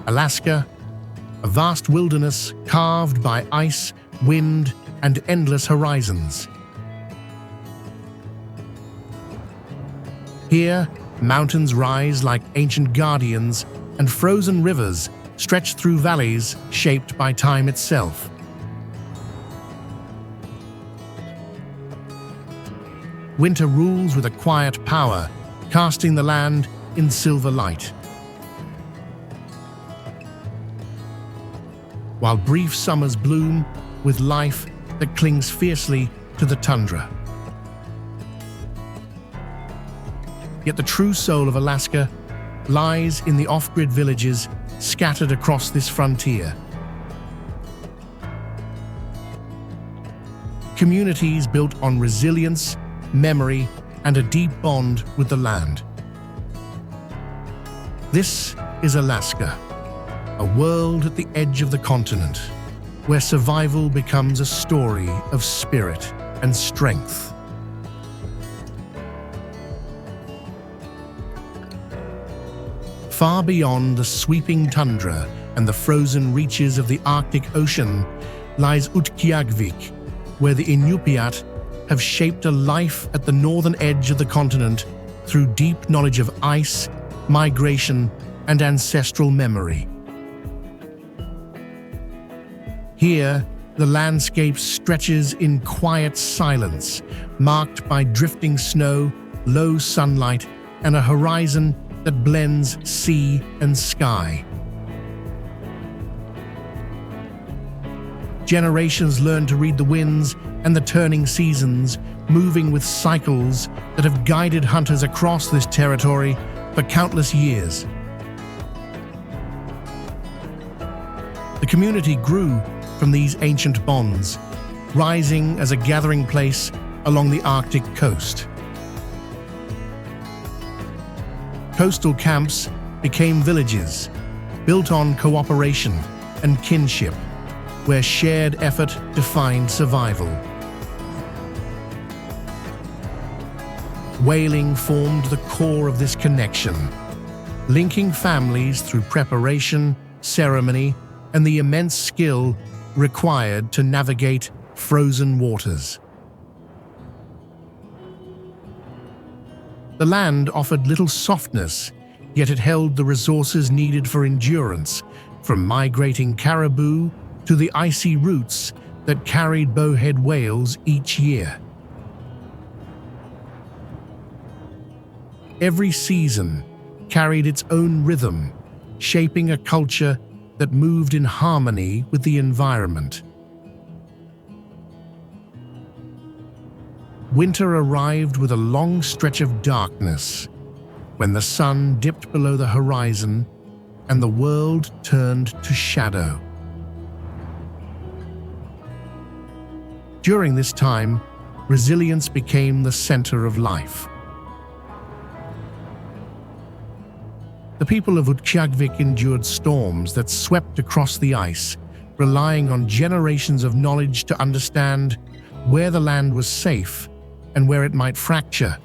Alaska, a vast wilderness carved by ice, wind, and endless horizons. Here, mountains rise like ancient guardians, and frozen rivers stretch through valleys shaped by time itself. Winter rules with a quiet power, casting the land in silver light. While brief summers bloom with life that clings fiercely to the tundra. Yet the true soul of Alaska lies in the off-grid villages scattered across this frontier. Communities built on resilience, memory, and a deep bond with the land. This is Alaska, a world at the edge of the continent, where survival becomes a story of spirit and strength. Far beyond the sweeping tundra and the frozen reaches of the Arctic Ocean lies Utqiagvik, where the Inupiat have shaped a life at the northern edge of the continent through deep knowledge of ice, migration, and ancestral memory. Here, the landscape stretches in quiet silence, marked by drifting snow, low sunlight, and a horizon that blends sea and sky. Generations learn to read the winds and the turning seasons, moving with cycles that have guided hunters across this territory for countless years. The community grew from these ancient bonds, rising as a gathering place along the Arctic coast. Coastal camps became villages, built on cooperation and kinship, where shared effort defined survival. Whaling formed the core of this connection, linking families through preparation, ceremony, and the immense skill required to navigate frozen waters. The land offered little softness, yet it held the resources needed for endurance, from migrating caribou to the icy routes that carried bowhead whales each year. Every season carried its own rhythm, shaping a culture that moved in harmony with the environment. Winter arrived with a long stretch of darkness, when the sun dipped below the horizon and the world turned to shadow. During this time, resilience became the center of life. The people of Utqiagvik endured storms that swept across the ice, relying on generations of knowledge to understand where the land was safe and where it might fracture.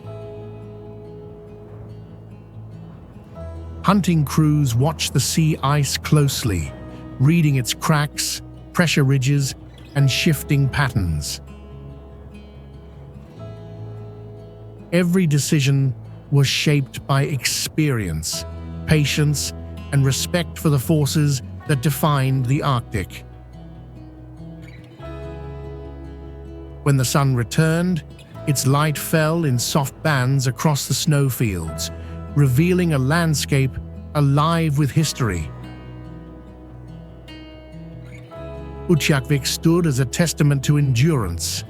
Hunting crews watched the sea ice closely, reading its cracks, pressure ridges, and shifting patterns. Every decision was shaped by experience, patience, and respect for the forces that defined the Arctic. When the sun returned, its light fell in soft bands across the snowfields, revealing a landscape alive with history. Utqiagvik stood as a testament to endurance,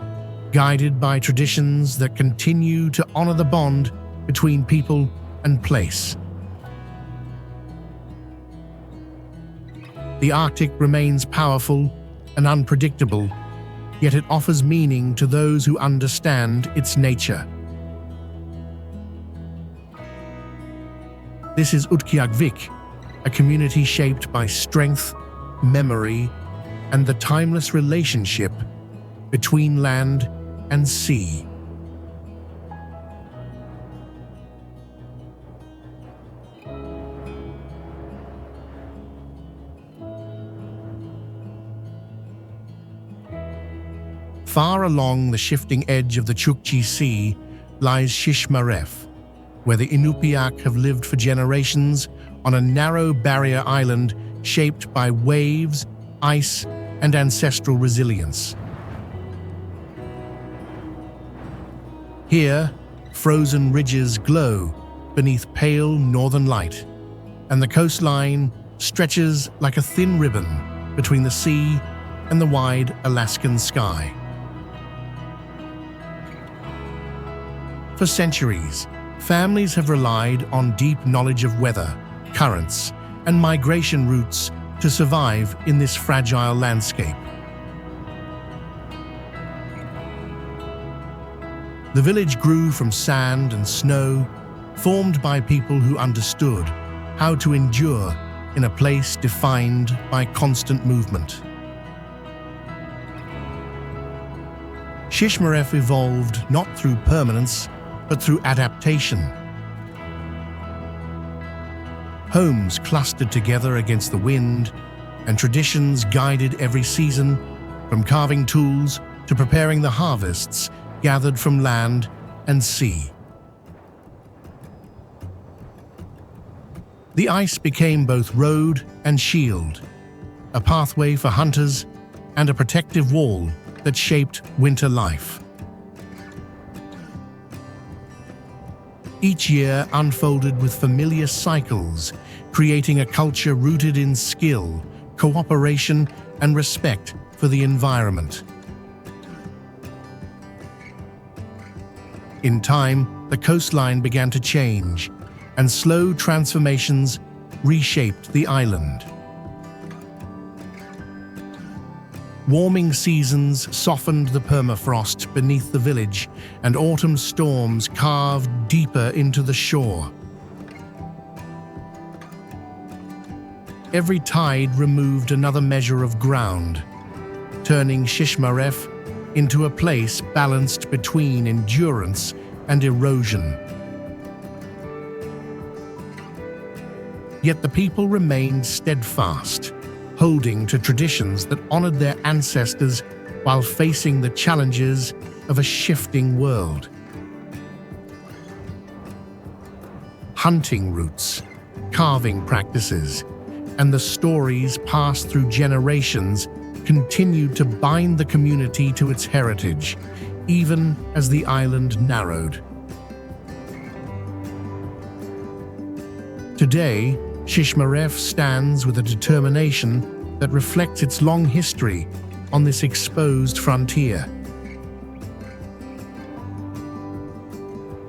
guided by traditions that continue to honor the bond between people and place. The Arctic remains powerful and unpredictable, yet it offers meaning to those who understand its nature. This is Utqiagvik, a community shaped by strength, memory, and the timeless relationship between land and sea. Far along the shifting edge of the Chukchi Sea lies Shishmaref, where the Inupiaq have lived for generations on a narrow barrier island shaped by waves, ice, and ancestral resilience. Here, frozen ridges glow beneath pale northern light, and the coastline stretches like a thin ribbon between the sea and the wide Alaskan sky. For centuries, families have relied on deep knowledge of weather, currents, and migration routes to survive in this fragile landscape. The village grew from sand and snow, formed by people who understood how to endure in a place defined by constant movement. Shishmaref evolved not through permanence, but through adaptation. Homes clustered together against the wind, and traditions guided every season, from carving tools to preparing the harvests gathered from land and sea. The ice became both road and shield, a pathway for hunters and a protective wall that shaped winter life. Each year unfolded with familiar cycles, creating a culture rooted in skill, cooperation, and respect for the environment. In time, the coastline began to change, and slow transformations reshaped the island. Warming seasons softened the permafrost beneath the village, and autumn storms carved deeper into the shore. Every tide removed another measure of ground, turning Shishmaref into a place balanced between endurance and erosion. Yet the people remained steadfast, holding to traditions that honored their ancestors while facing the challenges of a shifting world. Hunting routes, carving practices, and the stories passed through generations continued to bind the community to its heritage, even as the island narrowed. Today, Shishmaref stands with a determination that reflects its long history on this exposed frontier.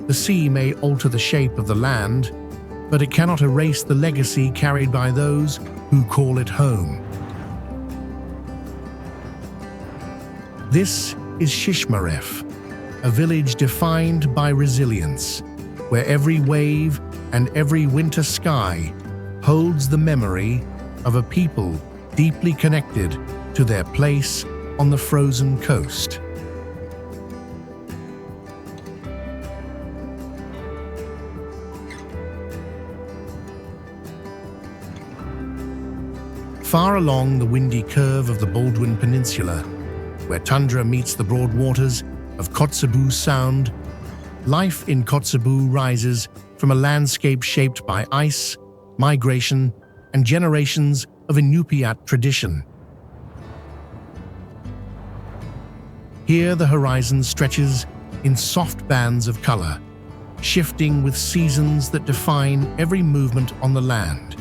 The sea may alter the shape of the land, but it cannot erase the legacy carried by those who call it home. This is Shishmaref, a village defined by resilience, where every wave and every winter sky holds the memory of a people deeply connected to their place on the frozen coast. Far along the windy curve of the Baldwin Peninsula, where tundra meets the broad waters of Kotzebue Sound, life in Kotzebue rises from a landscape shaped by ice, migration, and generations of Inupiat tradition. Here the horizon stretches in soft bands of color, shifting with seasons that define every movement on the land.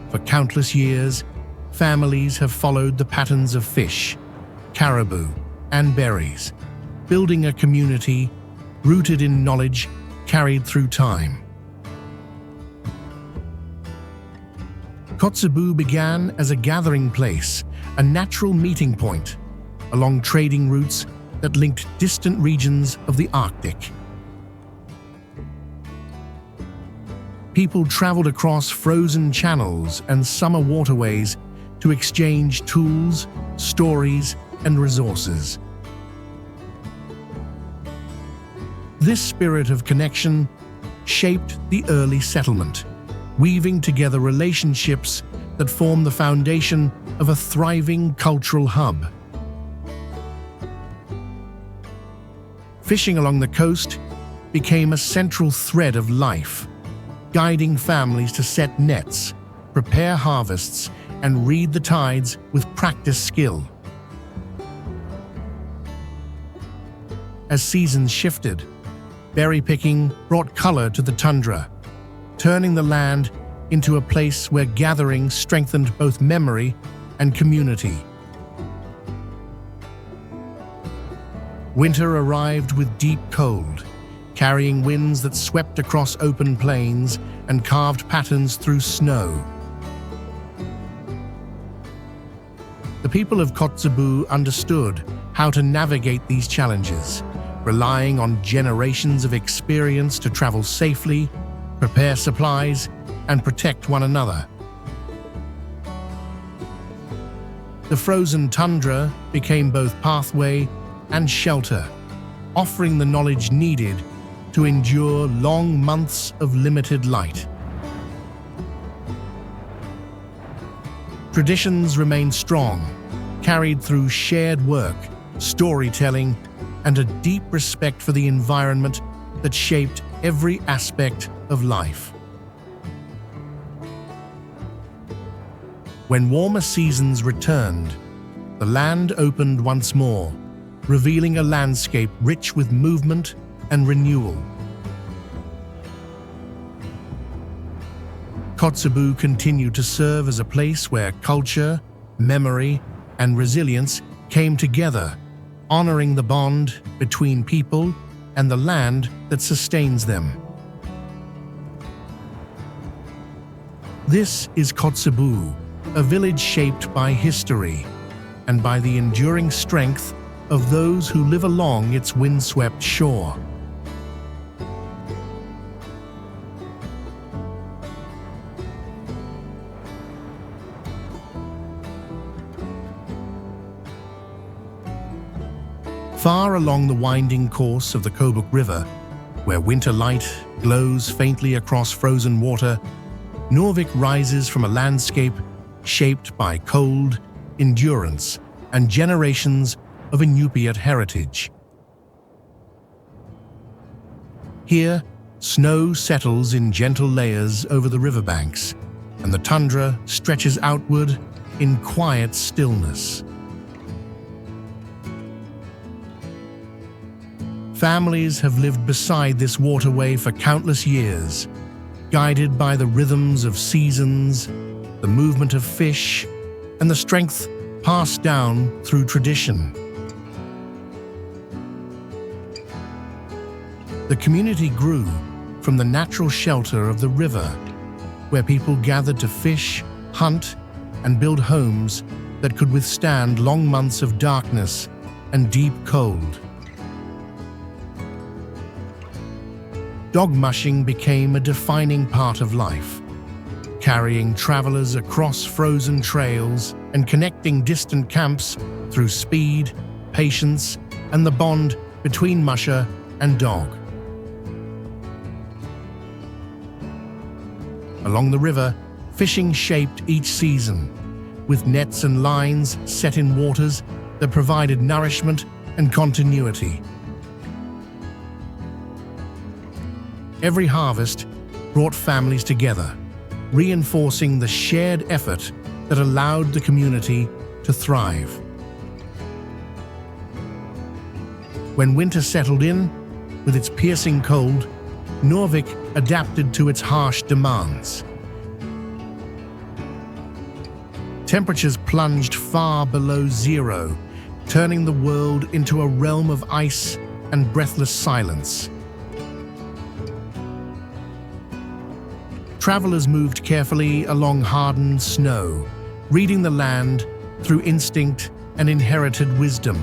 For countless years, families have followed the patterns of fish, caribou, and berries, building a community rooted in knowledge carried through time. Kotzebue began as a gathering place, a natural meeting point along trading routes that linked distant regions of the Arctic. People traveled across frozen channels and summer waterways to exchange tools, stories, and resources. This spirit of connection shaped the early settlement, weaving together relationships that form the foundation of a thriving cultural hub. Fishing along the coast became a central thread of life, guiding families to set nets, prepare harvests, and read the tides with practiced skill. As seasons shifted, berry picking brought color to the tundra, turning the land into a place where gathering strengthened both memory and community. Winter arrived with deep cold, carrying winds that swept across open plains and carved patterns through snow. The people of Kotzebue understood how to navigate these challenges, relying on generations of experience to travel safely, prepare supplies, and protect one another. The frozen tundra became both pathway and shelter, offering the knowledge needed to endure long months of limited light. Traditions remain strong, carried through shared work, storytelling, and a deep respect for the environment that shaped every aspect of life. When warmer seasons returned, the land opened once more, revealing a landscape rich with movement and renewal. Kotzebue continued to serve as a place where culture, memory, and resilience came together, honoring the bond between people and the land that sustains them. This is Kotzebue, a village shaped by history and by the enduring strength of those who live along its windswept shore. Far along the winding course of the Kotzebue River, where winter light glows faintly across frozen water, Norvik rises from a landscape shaped by cold, endurance, and generations of Inupiat heritage. Here, snow settles in gentle layers over the riverbanks, and the tundra stretches outward in quiet stillness. Families have lived beside this waterway for countless years, guided by the rhythms of seasons, the movement of fish, and the strength passed down through tradition. The community grew from the natural shelter of the river, where people gathered to fish, hunt, and build homes that could withstand long months of darkness and deep cold. Dog mushing became a defining part of life, carrying travelers across frozen trails and connecting distant camps through speed, patience, and the bond between musher and dog. Along the river, fishing shaped each season, with nets and lines set in waters that provided nourishment and continuity. Every harvest brought families together, reinforcing the shared effort that allowed the community to thrive. When winter settled in, with its piercing cold, Norvik adapted to its harsh demands. Temperatures plunged far below zero, turning the world into a realm of ice and breathless silence. Travelers moved carefully along hardened snow, reading the land through instinct and inherited wisdom.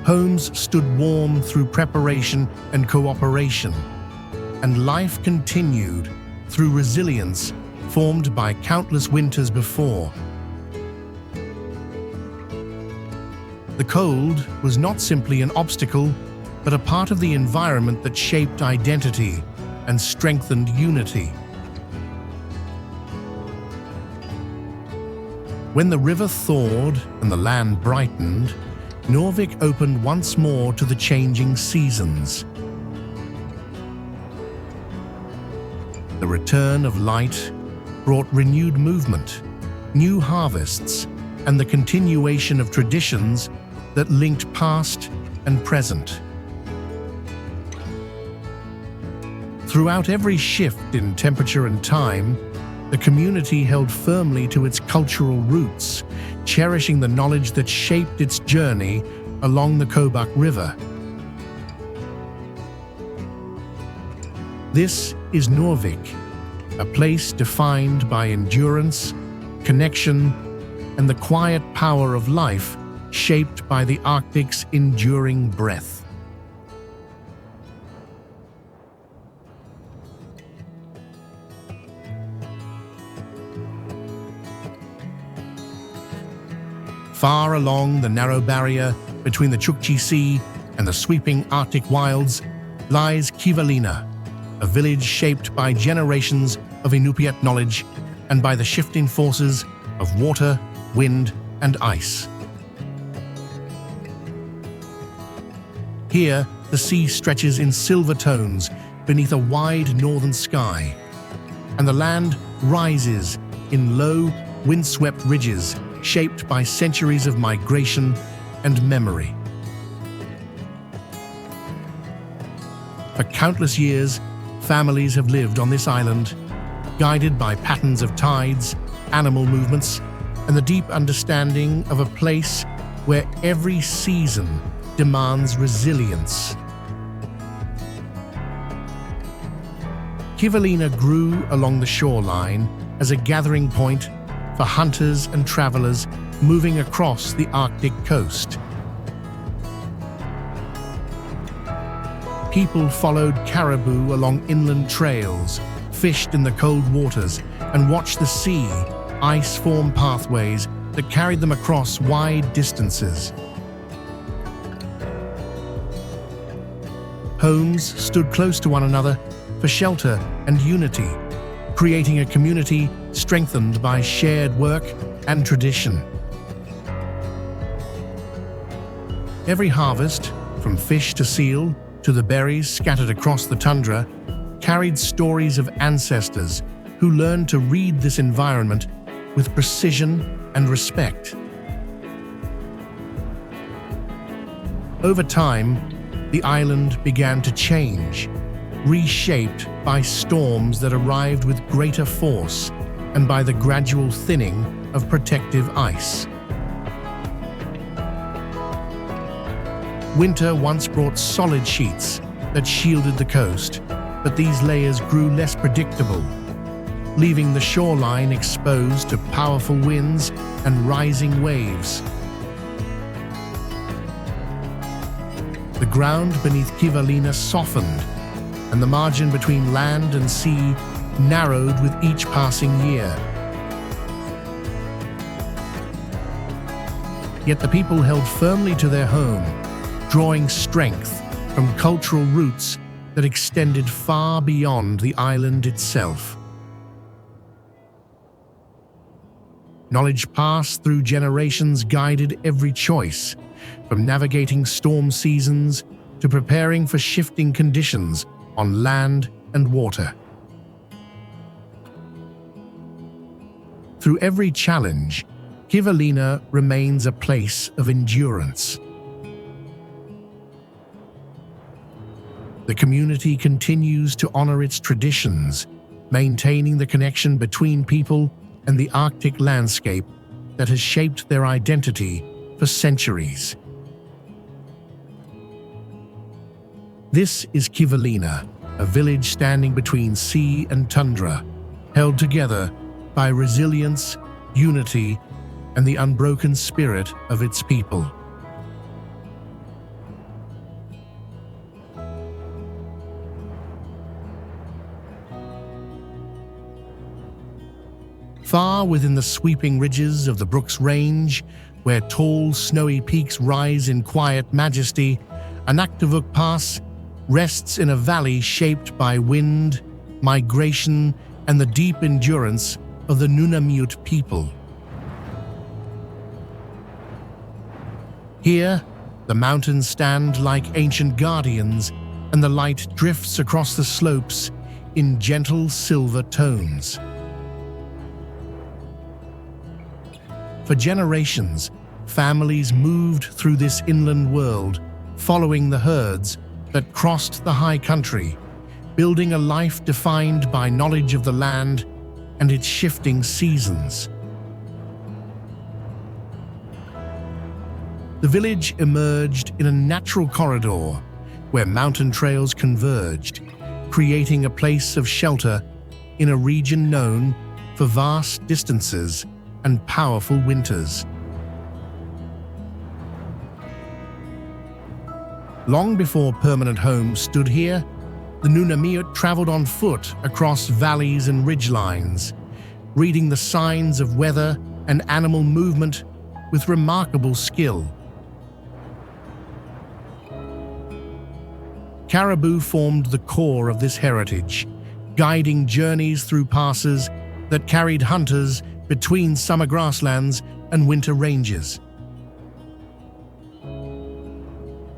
Homes stood warm through preparation and cooperation, and life continued through resilience formed by countless winters before. The cold was not simply an obstacle, but a part of the environment that shaped identity and strengthened unity. When the river thawed and the land brightened, Norvik opened once more to the changing seasons. The return of light brought renewed movement, new harvests, and the continuation of traditions that linked past and present. Throughout every shift in temperature and time, the community held firmly to its cultural roots, cherishing the knowledge that shaped its journey along the Kotzebue River. This is Norvik, a place defined by endurance, connection, and the quiet power of life shaped by the Arctic's enduring breath. Far along the narrow barrier between the Chukchi Sea and the sweeping Arctic wilds lies Kivalina, a village shaped by generations of Inupiat knowledge and by the shifting forces of water, wind, and ice. Here, the sea stretches in silver tones beneath a wide northern sky, and the land rises in low, windswept ridges shaped by centuries of migration and memory. For countless years, families have lived on this island, guided by patterns of tides, animal movements, and the deep understanding of a place where every season demands resilience. Kivalina grew along the shoreline as a gathering point for hunters and travelers moving across the Arctic coast. People followed caribou along inland trails, fished in the cold waters, and watched the sea ice form pathways that carried them across wide distances. Homes stood close to one another for shelter and unity, creating a community strengthened by shared work and tradition. Every harvest, from fish to seal to the berries scattered across the tundra, carried stories of ancestors who learned to read this environment with precision and respect. Over time, the island began to change, reshaped by storms that arrived with greater force and by the gradual thinning of protective ice. Winter once brought solid sheets that shielded the coast, but these layers grew less predictable, leaving the shoreline exposed to powerful winds and rising waves. The ground beneath Kivalina softened, and the margin between land and sea narrowed with each passing year. Yet the people held firmly to their home, drawing strength from cultural roots that extended far beyond the island itself. Knowledge passed through generations guided every choice, from navigating storm seasons to preparing for shifting conditions on land and water. Through every challenge, Kivalina remains a place of endurance. The community continues to honor its traditions, maintaining the connection between people and the Arctic landscape that has shaped their identity for centuries. This is Kivalina, a village standing between sea and tundra, held together by resilience, unity, and the unbroken spirit of its people. Far within the sweeping ridges of the Brooks Range, where tall, snowy peaks rise in quiet majesty, Anaktuvuk Pass rests in a valley shaped by wind, migration, and the deep endurance of the Nunavut people. Here, the mountains stand like ancient guardians, and the light drifts across the slopes in gentle silver tones. For generations, families moved through this inland world, following the herds that crossed the high country, building a life defined by knowledge of the land and its shifting seasons. The village emerged in a natural corridor where mountain trails converged, creating a place of shelter in a region known for vast distances and powerful winters. Long before permanent homes stood here, the Nunamiut traveled on foot across valleys and ridgelines, reading the signs of weather and animal movement with remarkable skill. Caribou formed the core of this heritage, guiding journeys through passes that carried hunters between summer grasslands and winter ranges.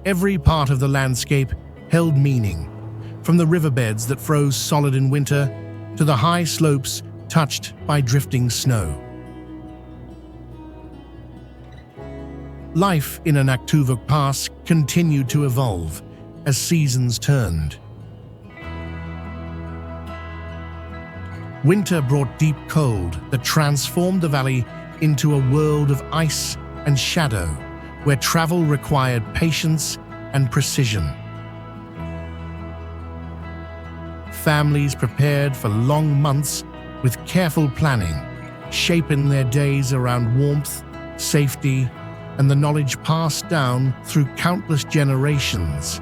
Every part of the landscape held meaning, from the riverbeds that froze solid in winter to the high slopes touched by drifting snow. Life in Anaktuvuk Pass continued to evolve as seasons turned. Winter brought deep cold that transformed the valley into a world of ice and shadow, where travel required patience and precision. Families prepared for long months with careful planning, shaping their days around warmth, safety, and the knowledge passed down through countless generations.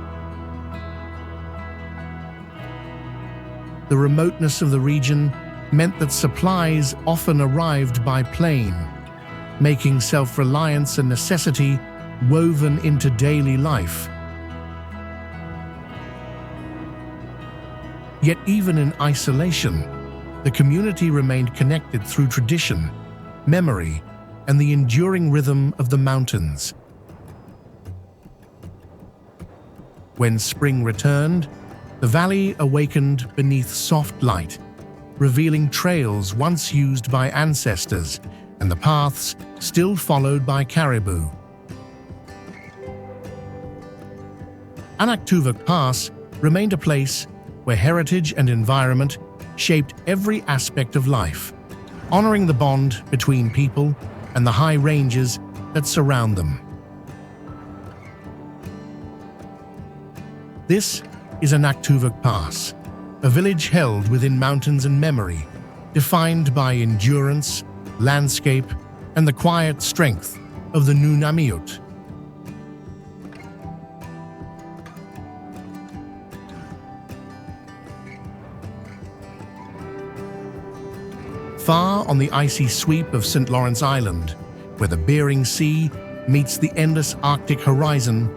The remoteness of the region meant that supplies often arrived by plane, making self-reliance a necessity woven into daily life. Yet even in isolation, the community remained connected through tradition, memory, and the enduring rhythm of the mountains. When spring returned, the valley awakened beneath soft light, revealing trails once used by ancestors and the paths still followed by caribou. Anaktuvuk Pass remained a place where heritage and environment shaped every aspect of life, honoring the bond between people and the high ranges that surround them. This is Anaktuvuk Pass, a village held within mountains and memory, defined by endurance, landscape, and the quiet strength of the Nunamiut. Far on the icy sweep of St. Lawrence Island, where the Bering Sea meets the endless Arctic horizon,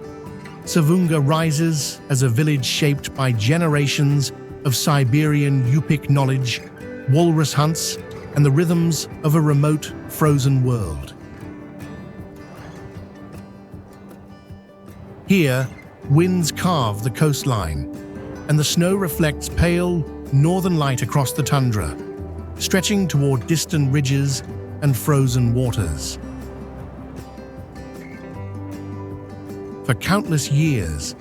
Savonga rises as a village shaped by generations of Siberian Yupik knowledge, walrus hunts, and the rhythms of a remote, frozen world. Here, winds carve the coastline, and the snow reflects pale, northern light across the tundra, stretching toward distant ridges and frozen waters. For countless years,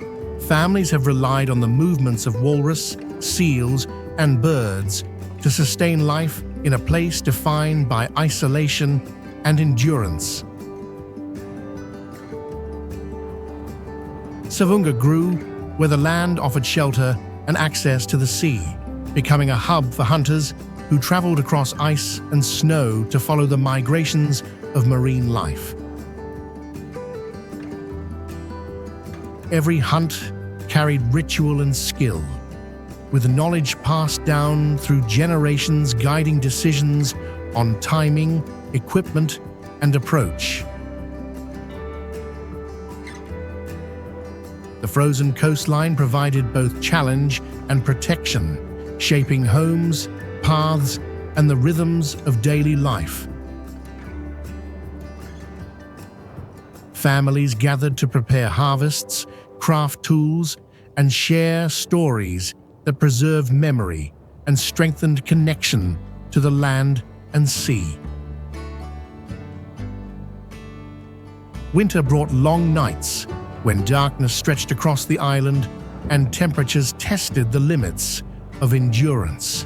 families have relied on the movements of walrus, seals, and birds to sustain life in a place defined by isolation and endurance. Savonga grew where the land offered shelter and access to the sea, becoming a hub for hunters who traveled across ice and snow to follow the migrations of marine life. Every hunt carried ritual and skill, with knowledge passed down through generations guiding decisions on timing, equipment, and approach. The frozen coastline provided both challenge and protection, shaping homes, paths, and the rhythms of daily life. Families gathered to prepare harvests, craft tools, and share stories that preserved memory and strengthened connection to the land and sea. Winter brought long nights when darkness stretched across the island and temperatures tested the limits of endurance.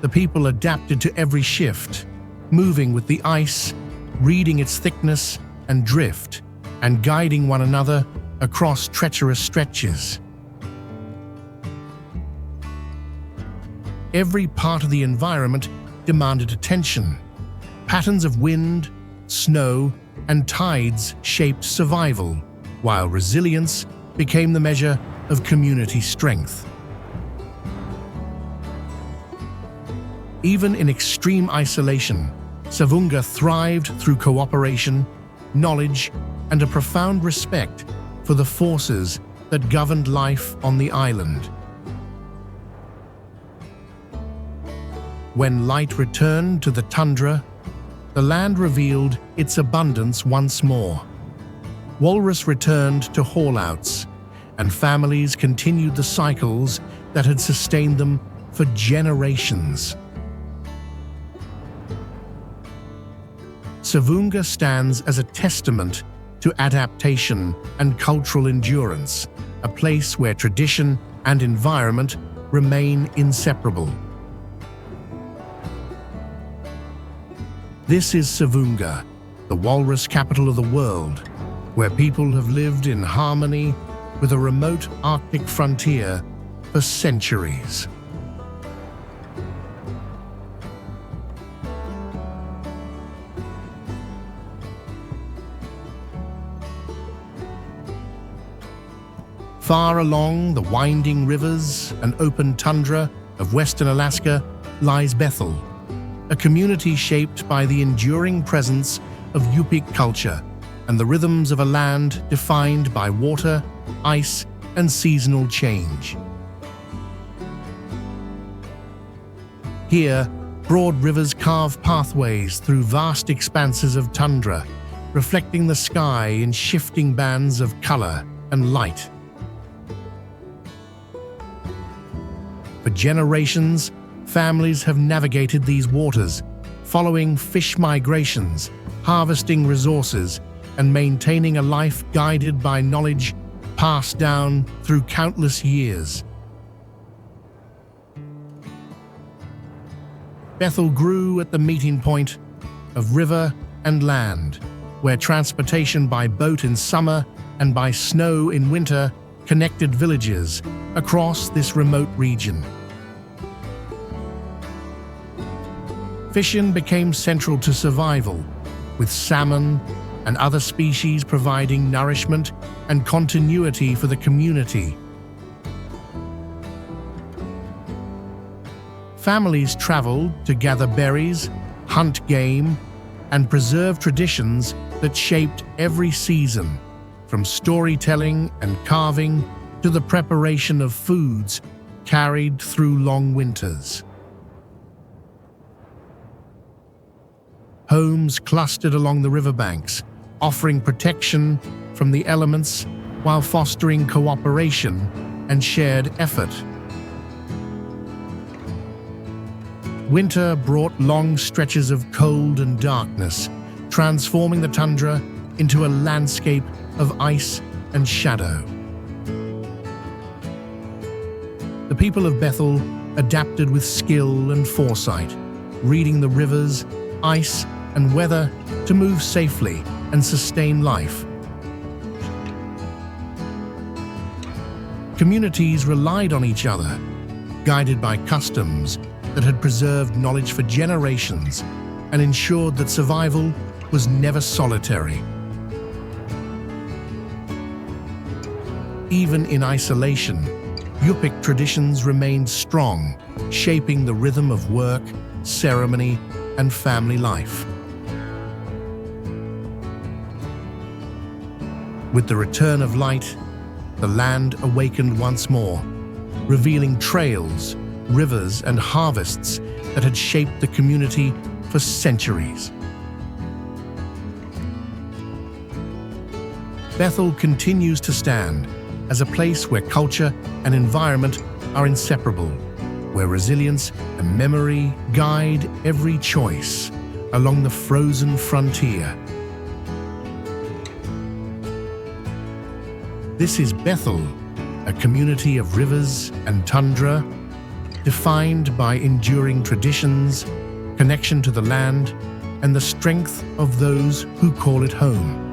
The people adapted to every shift, moving with the ice, reading its thickness and drift, and guiding one another across treacherous stretches. Every part of the environment demanded attention. Patterns of wind, snow, and tides shaped survival, while resilience became the measure of community strength. Even in extreme isolation, Savonga thrived through cooperation, knowledge, and a profound respect for the forces that governed life on the island. When light returned to the tundra, the land revealed its abundance once more. Walrus returned to haulouts, and families continued the cycles that had sustained them for generations. Savonga stands as a testament to adaptation and cultural endurance, a place where tradition and environment remain inseparable. This is Savonga, the walrus capital of the world, where people have lived in harmony with a remote Arctic frontier for centuries. Far along the winding rivers and open tundra of western Alaska lies Bethel, a community shaped by the enduring presence of Yupik culture and the rhythms of a land defined by water, ice, and seasonal change. Here, broad rivers carve pathways through vast expanses of tundra, reflecting the sky in shifting bands of color and light. For generations, families have navigated these waters, following fish migrations, harvesting resources, and maintaining a life guided by knowledge passed down through countless years. Bethel grew at the meeting point of river and land, where transportation by boat in summer and by snow in winter connected villages across this remote region. Fishing became central to survival, with salmon and other species providing nourishment and continuity for the community. Families traveled to gather berries, hunt game, and preserve traditions that shaped every season, from storytelling and carving to the preparation of foods carried through long winters. Homes clustered along the riverbanks, offering protection from the elements while fostering cooperation and shared effort. Winter brought long stretches of cold and darkness, transforming the tundra into a landscape of ice and shadow. The people of Bethel adapted with skill and foresight, reading the rivers, ice, and weather to move safely and sustain life. Communities relied on each other, guided by customs that had preserved knowledge for generations and ensured that survival was never solitary. Even in isolation, Yupik traditions remained strong, shaping the rhythm of work, ceremony, and family life. With the return of light, the land awakened once more, revealing trails, rivers, and harvests that had shaped the community for centuries. Bethel continues to stand as a place where culture and environment are inseparable, where resilience and memory guide every choice along the frozen frontier. This is Bethel, a community of rivers and tundra, defined by enduring traditions, connection to the land, and the strength of those who call it home.